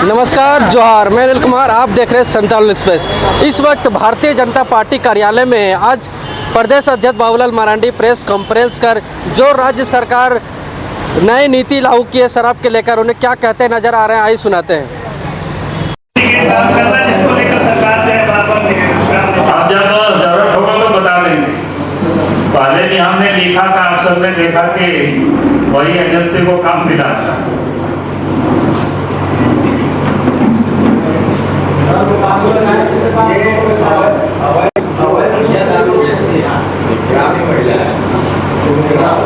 नमस्कार, जोहार। मैं अनिल कुमार, आप देख रहे हैं संताल एक्सप्रेस। इस वक्त भारतीय जनता पार्टी कार्यालय में आज प्रदेश अध्यक्ष बाबूलाल मरांडी प्रेस कॉन्फ्रेंस कर जो राज्य सरकार नई नीति लागू की है शराब के लेकर, उन्हें क्या कहते नजर आ रहे हैं, आइए सुनाते हैं। आप जब जरूरत होगा तो बता देंगे। पहले भी हमने लिखा था, आप सबने देखा कि वही एजेंसी को काम मिला था।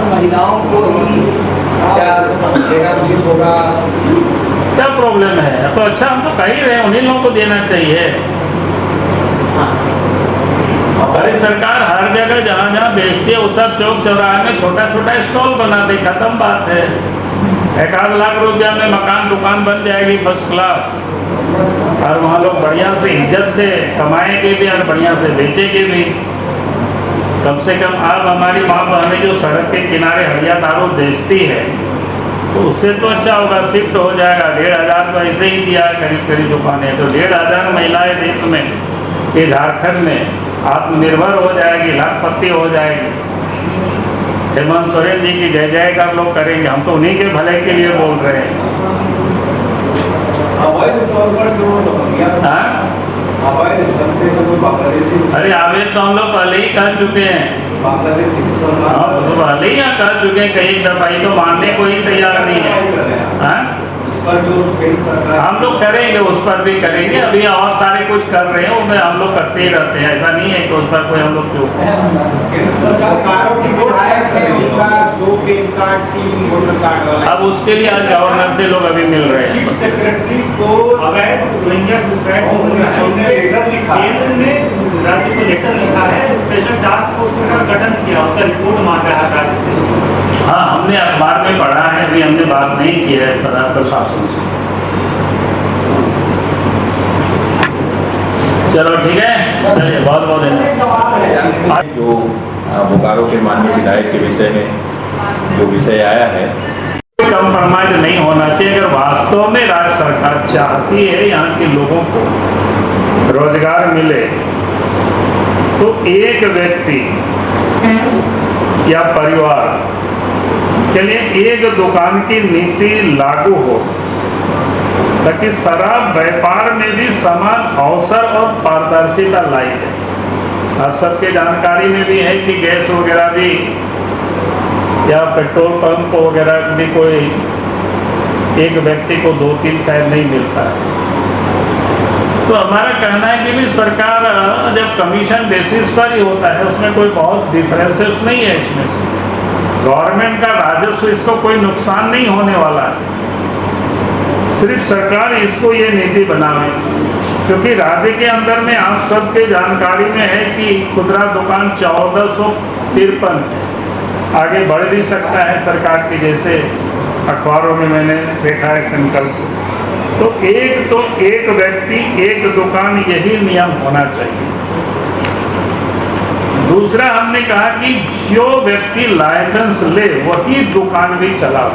महिलाओं को ही क्या देना उचित होगा? क्या प्रॉब्लम है? तो अच्छा, हम तो कह ही रहे हैं उन्हीं लोगों को देना चाहिए। अरे सरकार हर जगह जहाँ जहाँ बेचती है वो सब चौक चौराहे में छोटा छोटा स्टॉल बना दे, खत्म बात है। 1-8 लाख रुपया में मकान दुकान बन जाएगी फर्स्ट क्लास, और वहाँ लोग बढ़िया से इज्जत से कमाएंगे भी और बढ़िया से बेचेंगे भी। कम से कम आप हमारी माँ बहनें जो सड़क के किनारे हड़िया दारू बेचती है तो उससे तो अच्छा होगा, शिफ्ट हो जाएगा। 1,500 तो ऐसे ही दिया है करीब करीब दुकानें, तो 1,500 महिलाएं देश में, ये झारखंड में आत्मनिर्भर हो जाएगी, लाखपति हो जाएगी। हेमंत सोरेन जी की जय जयकार लोग करेंगे। हम तो उन्हीं के भले के लिए बोल रहे हैं। अरे आवेदन तो हम लोग पहले ही कर चुके हैं। हाँ, तो पहले ही कर चुके हैं, कई दफाई तो मानने को ही तैयार नहीं है। हम लोग करेंगे, उस पर भी करेंगे। अभी और सारे कुछ कर रहे हैं, उनमें हम लोग करते ही रहते हैं। ऐसा नहीं है कि उस पर कोई हम लोग चूक है। अब उसके लिए आज गवर्नर से लोग अभी मिल रहे हैं। सेक्रेटरी को अवैध केंद्र ने राज्य को लेटर लिखा है, स्पेशल टास्क फोर्स का गठन किया, उसका रिपोर्ट मांग रहा है राज्य से। हाँ, हमने अखबार में पढ़ा है, अभी हमने बात नहीं की है प्रशासन से। चलो ठीक है, चलिए, बहुत बहुत धन्यवाद। जो बोकारो के माननीय विधायक के विषय में जो विषय आया है, कंप्रोमाइज नहीं होना चाहिए। अगर वास्तव में राज्य सरकार चाहती है यहाँ के लोगों को रोजगार मिले तो एक व्यक्ति या परिवार के लिए एक दुकान की नीति लागू हो, ताकि शराब व्यापार में भी समान अवसर और पारदर्शिता लाई जाए। आप सबके जानकारी में भी है कि गैस वगैरह भी या पेट्रोल पंप वगैरह भी कोई एक व्यक्ति को 2-3 शायद नहीं मिलता है। तो हमारा कहना है कि भी सरकार जब कमीशन बेसिस पर ही होता है, उसमें कोई बहुत डिफरेंसेस नहीं है। इसमें से गवर्नमेंट का राजस्व, इसको कोई नुकसान नहीं होने वाला है। सिर्फ सरकार इसको ये नीति बनावे, क्योंकि राज्य के अंदर में आप सबके जानकारी में है कि खुदरा दुकान 1453 आगे बढ़ भी सकता है सरकार की, जैसे अखबारों में मैंने देखा है संकल्प। तो एक व्यक्ति एक दुकान, यही नियम होना चाहिए। दूसरा, हमने कहा कि जो व्यक्ति लाइसेंस ले वही दुकान भी चलाओ।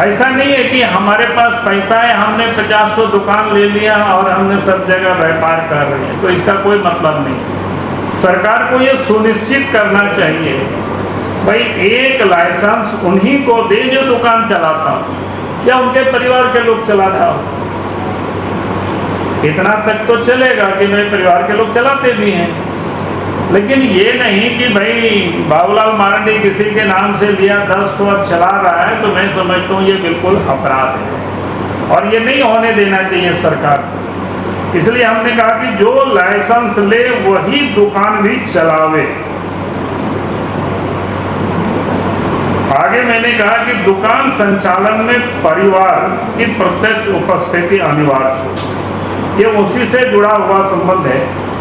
ऐसा नहीं है कि हमारे पास पैसा है, हमने 50 दुकान ले लिया और हमने सब जगह व्यापार कर रहे हैं, तो इसका कोई मतलब नहीं। सरकार को ये सुनिश्चित करना चाहिए भाई एक लाइसेंस उन्हीं को दे जो दुकान चलाता हो या उनके परिवार के लोग चलाता हो। इतना तक तो चलेगा कि मेरे परिवार के लोग चलाते भी हैं, लेकिन ये नहीं कि भाई बाबूलाल मरांडी किसी के नाम से लिया 10 को अब चला रहा है, तो मैं समझता हूँ ये बिल्कुल अपराध है और ये नहीं होने देना चाहिए सरकार को। इसलिए हमने कहा कि जो लाइसेंस ले वही दुकान भी चलावे। आगे मैंने कहा कि दुकान संचालन में परिवार की प्रत्यक्ष उपस्थिति अनिवार्य है। ये उसी से जुड़ा हुआ संबंध है।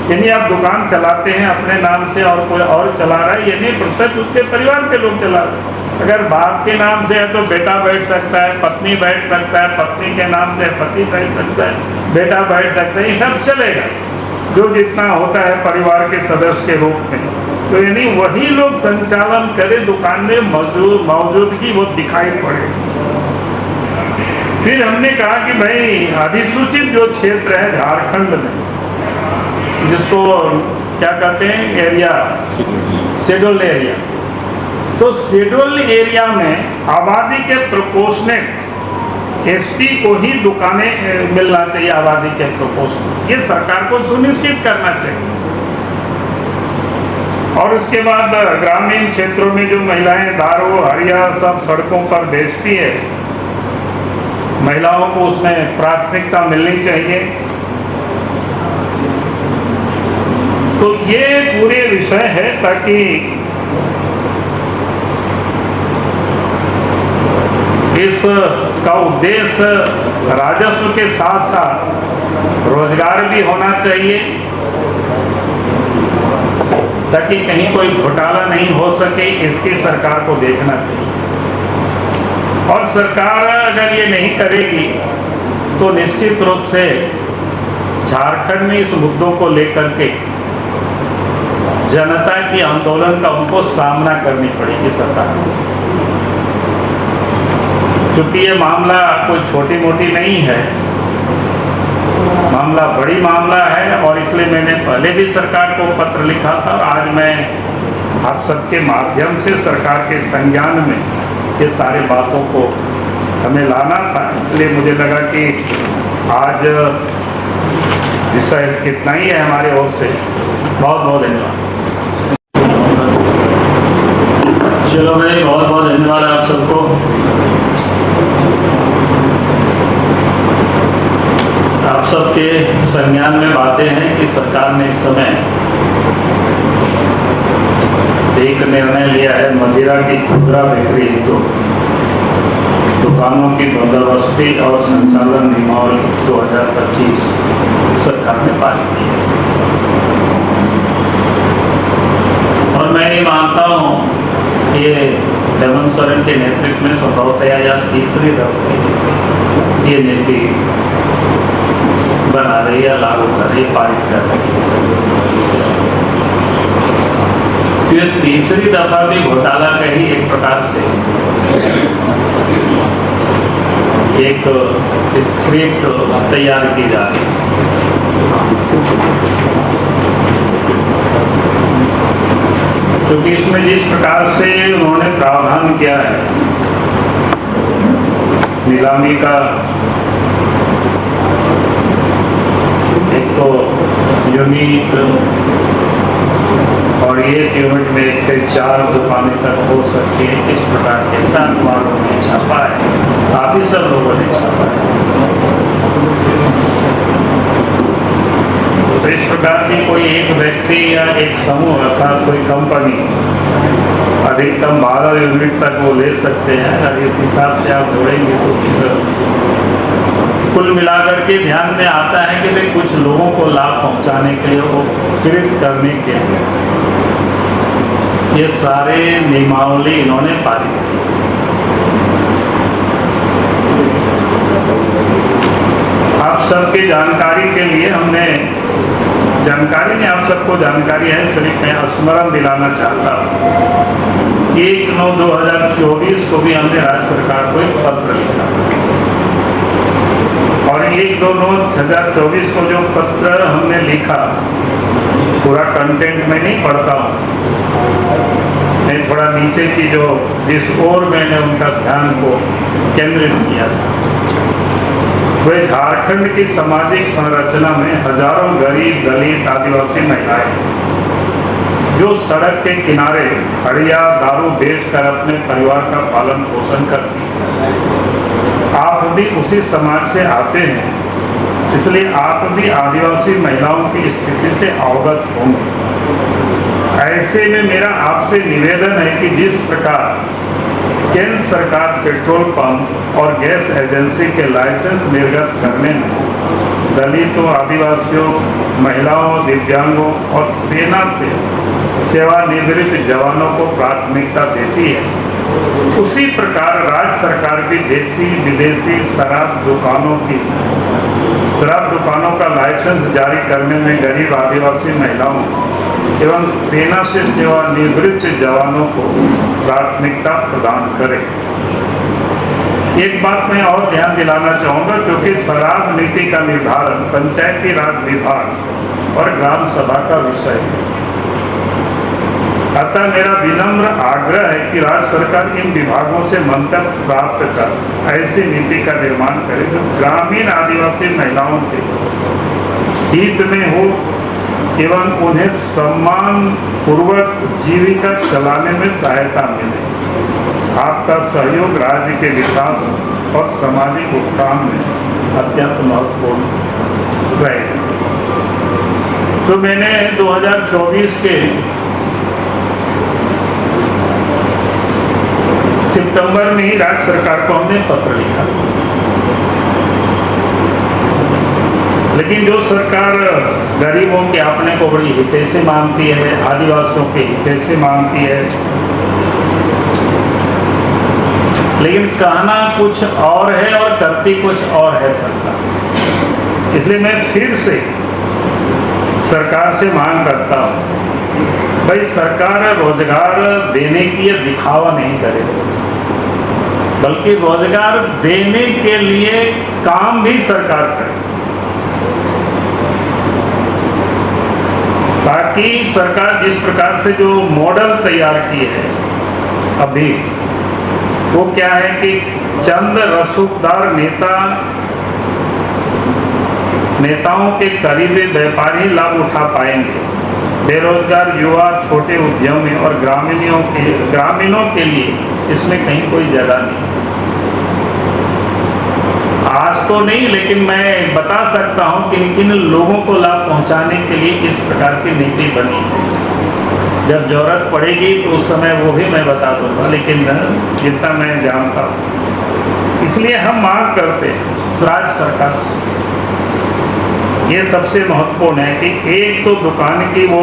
यानी आप दुकान चलाते हैं अपने नाम से और कोई और चला रहा है, यानी प्रत्यक्ष उसके परिवार के लोग चला रहे हैं। अगर बाप के नाम से है तो बेटा बैठ सकता है, पत्नी बैठ सकता है, पत्नी के नाम से पति बैठ सकता है, बेटा बैठ सकता है, ये सब चलेगा जो जितना होता है परिवार के सदस्य के रूप में। तो यानी वही लोग संचालन करें, दुकान में मौजूदगी वो दिखाई पड़े। फिर हमने कहा कि भाई अधिसूचित जो क्षेत्र है झारखंड में, जिसको क्या कहते हैं एरिया, शेड्यूल्ड एरिया, तो शेड्यूल्ड एरिया में आबादी के प्रोपोर्शनेट एसटी को ही दुकानें मिलना चाहिए, आबादी के प्रोपोर्शनेट, ये सरकार को सुनिश्चित करना चाहिए। और उसके बाद ग्रामीण क्षेत्रों में जो महिलाएं दारू हरिया सब सड़कों पर बेचती है, महिलाओं को उसमें प्राथमिकता मिलनी चाहिए। तो ये पूरे विषय है ताकि इस का उद्देश्य राजस्व के साथ साथ रोजगार भी होना चाहिए, ताकि कहीं कोई घोटाला नहीं हो सके, इसकी सरकार को देखना चाहिए। और सरकार अगर ये नहीं करेगी तो निश्चित रूप से झारखंड में इस मुद्दों को लेकर के जनता की आंदोलन का उनको सामना करनी पड़ेगी सरकार को, क्योंकि ये मामला कोई छोटी मोटी नहीं है, मामला बड़ी मामला है। और इसलिए मैंने पहले भी सरकार को पत्र लिखा था और आज मैं आप सबके माध्यम से सरकार के संज्ञान में ये सारे बातों को हमें लाना था। इसलिए मुझे लगा कि आज विषय कितना ही है हमारे ओर से। बहुत बहुत धन्यवाद। चलो भाई, बहुत बहुत धन्यवाद आप सबको। आप सबके संज्ञान में बातें हैं कि सरकार ने इस समय एक निर्णय लिया है, मदिरा की खुदरा बिक्री हेतु दुकानों की बंदोबस्ती और संचालन नियमावली 2025 सरकार ने पारित की। और मैं ये मानता हूँ कि हेमंत सोरेन के नेतृत्व में संभवतः या तीसरी दफे ये नीति बना रही है, लागू कर रही है, पारित कर रही है। ये तीसरी दफा भी घोटाला का ही एक प्रकार से एक स्क्रिप्ट तैयार की जा रही है। क्योंकि इसमें जिस प्रकार से उन्होंने प्रावधान किया है नीलामी का, एक तो यूनिट और एक यूनिट में 1 से 4 दुकानें तक हो सकती है, इस प्रकार के साथ वालों ने छापा है, काफी सब लोगों ने छापा है। तो इस प्रकार की कोई एक व्यक्ति या एक समूह अर्थात कोई कंपनी अधिकतम 12 यूनिट तक वो ले सकते हैं। अगर इस हिसाब से आप जोड़ेंगे तो कुल मिलाकर के ध्यान में आता है कि भाई कुछ लोगों को लाभ पहुंचाने के लिए, वो प्रेरित करने के लिए ये सारे नियमावली इन्होंने पारित की। आप सबके जानकारी के लिए हमने, जानकारी नहीं आप सबको जानकारी है, सिर्फ मैं स्मरण दिलाना चाहता हूँ। 1/9/2024 को भी हमने राज्य सरकार को एक पत्र लिखा और 1/2/2024 को जो पत्र हमने लिखा, पूरा कंटेंट में नहीं पढ़ता हूँ, मैं थोड़ा नीचे की जो जिस ओर मैंने उनका ध्यान को केंद्रित किया था, वह झारखंड की सामाजिक संरचना में हजारों गरीब दलित आदिवासी महिलाएं जो सड़क के किनारे हड़िया दारू बेचकर अपने परिवार का पालन पोषण करती हैं। आप भी उसी समाज से आते हैं, इसलिए आप भी आदिवासी महिलाओं की स्थिति से अवगत होंगे। ऐसे में मेरा आपसे निवेदन है कि जिस प्रकार केंद्र सरकार पेट्रोल पंप और गैस एजेंसी के लाइसेंस निर्गत करने में दलितों, आदिवासियों, महिलाओं, दिव्यांगों और सेना से सेवानिवृत्त जवानों को प्राथमिकता देती है, उसी प्रकार राज्य सरकार भी देसी विदेशी शराब दुकानों का लाइसेंस जारी करने में गरीब आदिवासी महिलाओं एवं सेना से सेवानिवृत्त जवानों को प्राथमिकता प्रदान करें। एक बात मैं और ध्यान दिलाना चाहूँगा, क्योंकि शराब नीति का निर्धारण पंचायती राज विभाग और ग्राम सभा का विषय है। अतः मेरा विनम्र आग्रह है कि राज्य सरकार इन विभागों से मंतव्य प्राप्त कर ऐसी नीति का निर्माण करे जो ग्रामीण आदिवासी महिलाओं के हित में हो एवं उन्हें सम्मान पूर्वक जीविका चलाने में सहायता मिले। आपका सहयोग राज्य के विकास और सामाजिक उत्थान में अत्यंत महत्वपूर्ण रहेगा। तो मैंने 2024 के सितंबर में ही राज्य सरकार को हमने पत्र लिखा, लेकिन जो सरकार गरीबों के अपने को बड़ी हितैषी मानती है, आदिवासियों के हितैषी मानती है, लेकिन कहना कुछ और है और करती कुछ और है सरकार। इसलिए मैं फिर से सरकार से मांग करता हूँ, भाई सरकार रोजगार देने की ये दिखावा नहीं करे, बल्कि रोजगार देने के लिए काम भी सरकार करे, ताकि सरकार जिस प्रकार से जो मॉडल तैयार की है अभी, वो क्या है कि चंद रसूखदार नेताओं के करीबी व्यापारी लाभ उठा पाएंगे। बेरोजगार युवा, छोटे उद्यमी और ग्रामीणों के लिए इसमें कहीं कोई जगह नहीं। आज तो नहीं, लेकिन मैं बता सकता हूं कि किन लोगों को लाभ पहुंचाने के लिए इस प्रकार की नीति बनी है। जब जरूरत पड़ेगी तो उस समय वो भी मैं बता दूंगा, लेकिन जितना मैं जानता हूँ। इसलिए हम मांग करते हैं राज्य सरकार से, ये सबसे महत्वपूर्ण है कि एक तो दुकान की वो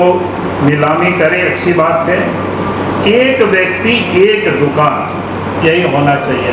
नीलामी करे, अच्छी बात है, एक व्यक्ति एक दुकान, यही होना चाहिए।